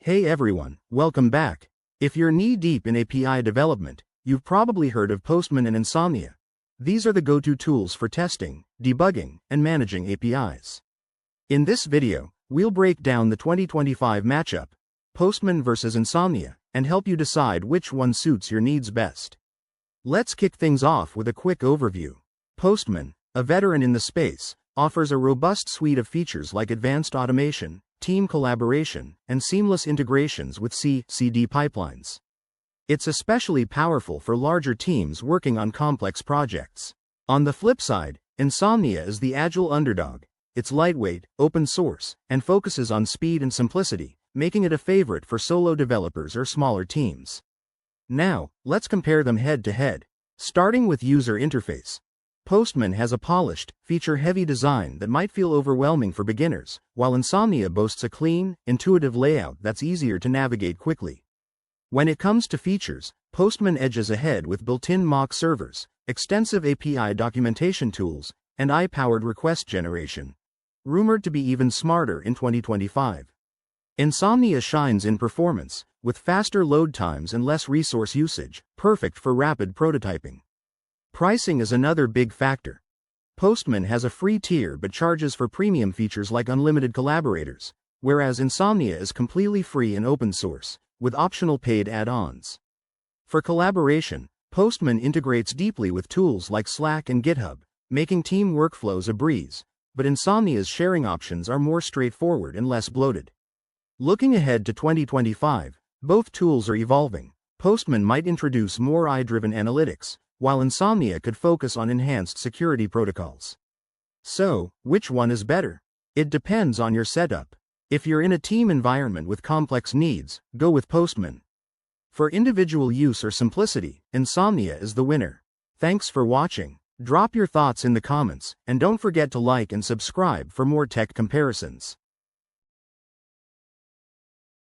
Hey everyone, welcome back. If you're knee-deep in API development, you've probably heard of Postman and Insomnia. These are the go-to tools for testing, debugging, and managing APIs. In this video, we'll break down the 2025 matchup, Postman versus Insomnia, and help you decide which one suits your needs best. Let's kick things off with a quick overview. Postman, a veteran in the space, offers a robust suite of features like advanced automation, team collaboration, and seamless integrations with CI/CD pipelines. It's especially powerful for larger teams working on complex projects. On the flip side, Insomnia is the agile underdog. It's lightweight, open source, and focuses on speed and simplicity, making it a favorite for solo developers or smaller teams. Now, let's compare them head to head. Starting with user interface. Postman has a polished, feature-heavy design that might feel overwhelming for beginners, while Insomnia boasts a clean, intuitive layout that's easier to navigate quickly. When it comes to features, Postman edges ahead with built-in mock servers, extensive API documentation tools, and AI-powered request generation, rumored to be even smarter in 2025. Insomnia shines in performance, with faster load times and less resource usage, perfect for rapid prototyping. Pricing is another big factor. Postman has a free tier but charges for premium features like unlimited collaborators, whereas Insomnia is completely free and open source, with optional paid add-ons. For collaboration, Postman integrates deeply with tools like Slack and GitHub, making team workflows a breeze, but Insomnia's sharing options are more straightforward and less bloated. Looking ahead to 2025, both tools are evolving. Postman might introduce more AI-driven analytics, while Insomnia could focus on enhanced security protocols. So, which one is better? It depends on your setup. If you're in a team environment with complex needs, go with Postman. For individual use or simplicity, Insomnia is the winner. Thanks for watching. Drop your thoughts in the comments, and don't forget to like and subscribe for more tech comparisons.